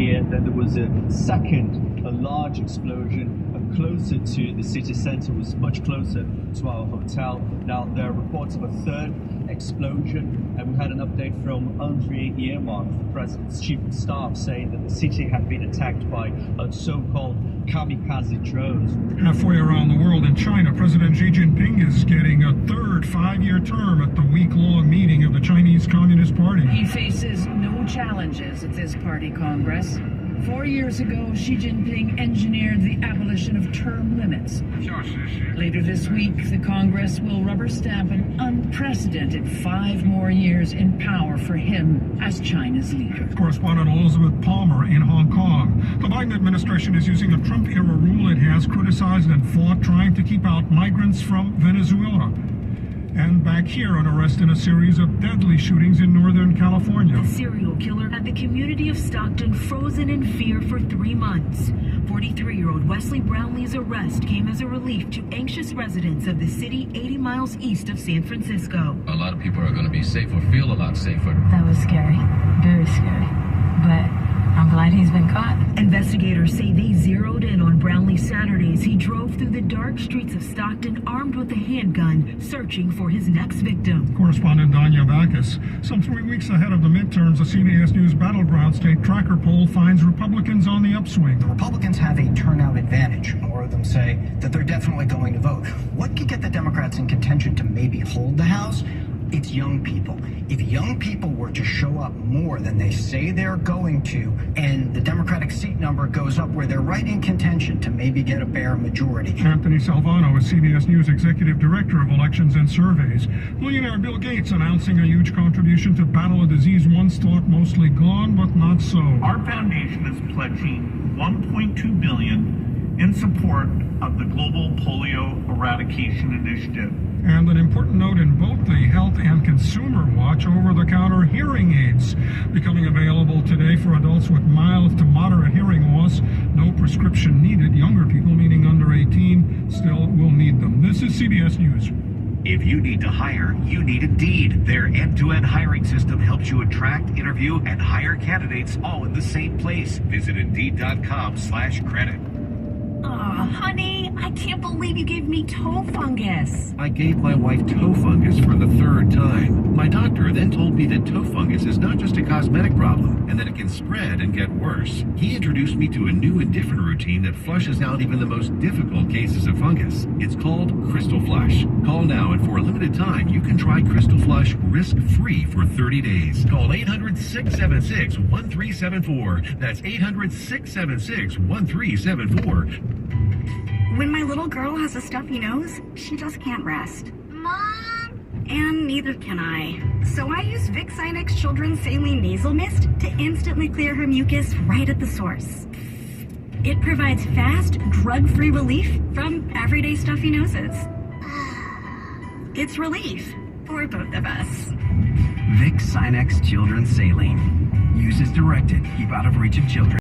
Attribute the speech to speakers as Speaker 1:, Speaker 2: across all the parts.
Speaker 1: here. Then there was a large explosion closer to the city center, was much closer to our hotel. Now, there are reports of a third explosion, and we had an update from Andrei Yermak, the president's chief of staff, saying that the city had been attacked by so-called kamikaze drones.
Speaker 2: Halfway around the world in China, President Xi Jinping is getting a third 5-year term at the week-long meeting of the Chinese Communist Party.
Speaker 3: He faces no challenges at this party congress. 4 years ago, Xi Jinping engineered the abolition of term limits. Later this week, the Congress will rubber stamp an unprecedented 5 more years in power for him as China's leader.
Speaker 2: Correspondent Elizabeth Palmer in Hong Kong. The Biden administration is using a Trump-era rule it has criticized and fought, trying to keep out migrants from Venezuela. And back here, an arrest in a series of deadly shootings in Northern California.
Speaker 4: The serial killer had the community of Stockton frozen in fear for 3 months. 43-year-old Wesley Brownlee's arrest came as a relief to anxious residents of the city 80 miles east of San Francisco.
Speaker 5: A lot of people are going to be safe or feel a lot safer.
Speaker 6: That was scary, very scary, but I'm glad he's been caught.
Speaker 4: Investigators say they zeroed in on Brownlee Saturday as he drove through the dark streets of Stockton armed with a handgun, searching for his next victim.
Speaker 2: Correspondent Danya Backus. Some 3 weeks ahead of the midterms, a CBS News Battleground State Tracker poll finds Republicans on the upswing.
Speaker 7: The Republicans have a turnout advantage. More of them say that they're definitely going to vote. What could get the Democrats in contention to maybe hold the House? It's young people. If young people were to show up more than they say they're going to, and the Democratic seat number goes up where they're right in contention to maybe get a bare majority.
Speaker 2: Anthony Salvano is CBS News Executive Director of Elections and Surveys. Millionaire Bill Gates announcing a huge contribution to battle a disease once thought mostly gone, but not so.
Speaker 8: Our foundation is pledging $1.2 billion in support of the Global Polio Eradication Initiative.
Speaker 2: And an important note in both the Health and Consumer Watch, over-the-counter hearing aids becoming available today for adults with mild to moderate hearing loss. No prescription needed. Younger people, meaning under 18, still will need them. This is CBS News.
Speaker 9: If you need to hire, you need Indeed. Their end-to-end hiring system helps you attract, interview, and hire candidates all in the same place. Visit Indeed.com/credit.
Speaker 10: Aw, honey, I can't believe you gave me toe fungus.
Speaker 11: I gave my wife toe fungus for the 3rd time. My doctor then told me that toe fungus is not just a cosmetic problem and that it can spread and get worse. He introduced me to a new and different routine that flushes out even the most difficult cases of fungus. It's called Crystal Flush. Call now, and for a limited time, you can try Crystal Flush risk-free for 30 days. Call 800-676-1374. That's 800-676-1374.
Speaker 10: When my little girl has a stuffy nose, she just can't rest.
Speaker 12: Mom!
Speaker 10: And neither can I. So I use Vicks Sinex Children's Saline Nasal Mist to instantly clear her mucus right at the source. It provides fast, drug-free relief from everyday stuffy noses. It's relief for both of us.
Speaker 7: Vicks Sinex Children's Saline. Use as directed. Keep out of reach of children.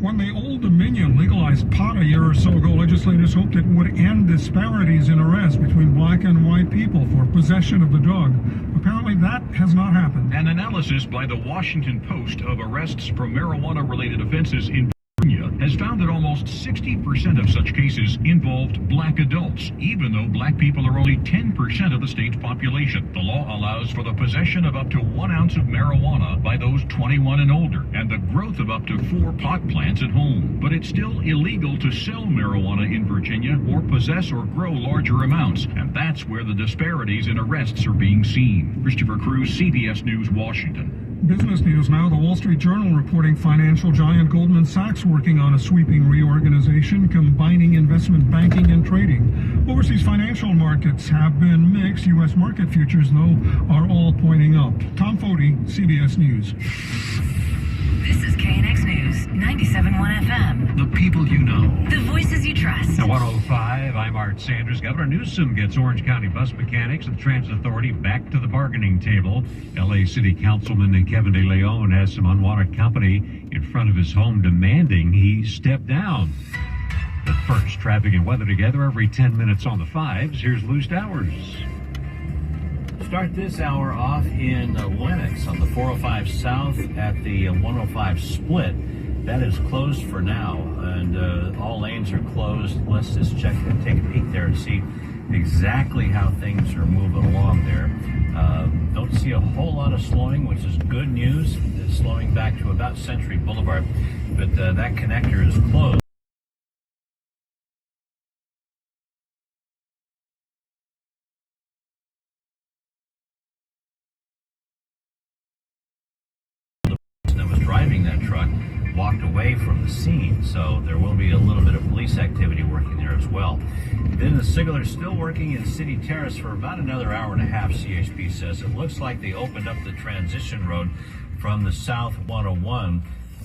Speaker 2: When the Old Dominion legalized pot a year or so ago, legislators hoped it would end disparities in arrest between black and white people for possession of the drug. Apparently that has not happened.
Speaker 13: An analysis by the Washington Post of arrests for marijuana-related offenses in Virginia has found that almost 60% of such cases involved black adults, even though black people are only 10% of the state's population. The law allows for the possession of up to 1 ounce of marijuana by those 21 and older, and the growth of up to 4 pot plants at home. But it's still illegal to sell marijuana in Virginia or possess or grow larger amounts, and that's where the disparities in arrests are being seen. Christopher Cruz, CBS News, Washington.
Speaker 2: Business news now. The Wall Street Journal reporting financial giant Goldman Sachs working on a sweeping reorganization combining investment banking and trading. Overseas financial markets have been mixed. U.S. market futures, though, are all pointing up. Tom Foti, CBS News.
Speaker 6: This is KNX News, 97.1 FM.
Speaker 11: The people you know.
Speaker 6: The voices you trust.
Speaker 14: At 105, I'm Art Sanders. Governor Newsom gets Orange County bus mechanics and the Transit Authority back to the bargaining table. L.A. City Councilman Kevin De Leon has some unwanted company in front of his home demanding he step down. But first, traffic and weather together every 10 minutes on the 5s. Here's Lou Stowers.
Speaker 12: start this hour off in Lenox on the 405 South at the 105 split. That is closed for now, and all lanes are closed. Let's just check and take a peek there and see exactly how things are moving along there. Don't see a whole lot of slowing, which is good news. It's slowing back to about Century Boulevard, but that connector is closed. That was driving that truck walked away from the scene, so there will be a little bit of police activity working there as well. Then the signaler is still working in City Terrace for about another hour and a half, CHP says. It looks like they opened up the transition road from the South 101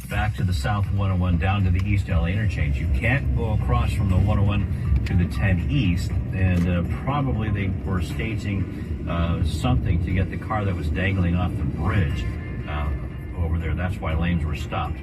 Speaker 12: back to the South 101 down to the East LA interchange. You can't go across from the 101 to the 10 East, and probably they were staging something to get the car that was dangling off the bridge over there. That's why lanes were stopped.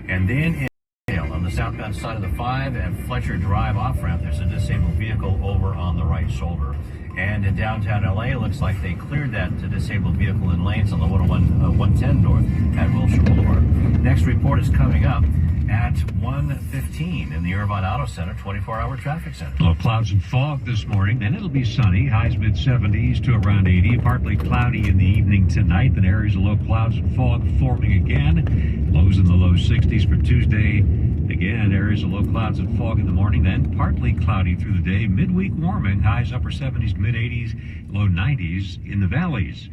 Speaker 12: And then on the southbound side of the 5 and Fletcher Drive off-ramp, there's a disabled vehicle over on the right shoulder. And in downtown LA, it looks like they cleared that disabled vehicle in lanes on the 101, 110 north at Wilshire Boulevard. Next report is coming up at 1:15 in the Irvine Auto Center 24-hour traffic center.
Speaker 14: Low clouds and fog this morning, then it'll be sunny, highs mid-70s to around 80, partly cloudy in the evening tonight, then areas of low clouds and fog forming again, lows in the low 60s for Tuesday. Again, areas of low clouds and fog in the morning, then partly cloudy through the day, midweek warming, highs upper 70s, mid-80s, low 90s in the valleys.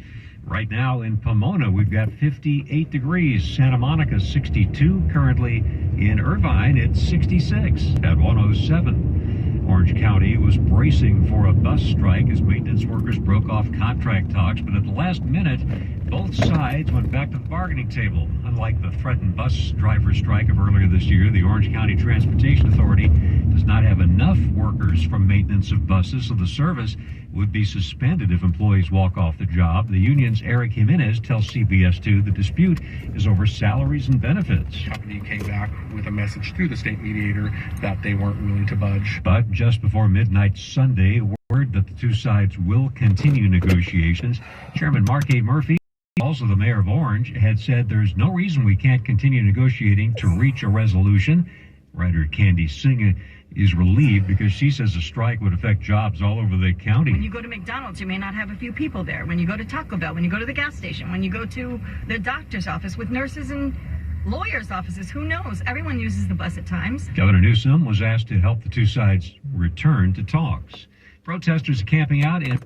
Speaker 14: Right now in Pomona, we've got 58 degrees. Santa Monica, 62. Currently in Irvine, it's 66 at 107. Orange County was bracing for a bus strike as maintenance workers broke off contract talks, but at the last minute, both sides went back to the bargaining table. Unlike the threatened bus driver strike of earlier this year, the Orange County Transportation Authority does not have enough workers from maintenance of buses, so the service would be suspended if employees walk off the job. The union's Eric Jimenez tells CBS 2 the dispute is over salaries and benefits.
Speaker 15: The company came back with a message through the state mediator that they weren't willing to budge.
Speaker 14: But just before midnight Sunday, word that the two sides will continue negotiations. Chairman Mark A. Murphy, also the mayor of Orange, had said there's no reason we can't continue negotiating to reach a resolution. Writer Candy Singh is relieved because she says a strike would affect jobs all over the county.
Speaker 16: When you go to McDonald's, you may not have a few people there. When you go to Taco Bell, when you go to the gas station, when you go to the doctor's office with nurses and lawyers' offices, who knows? Everyone uses the bus at times.
Speaker 14: Governor Newsom was asked to help the two sides return to talks. Protesters are camping out in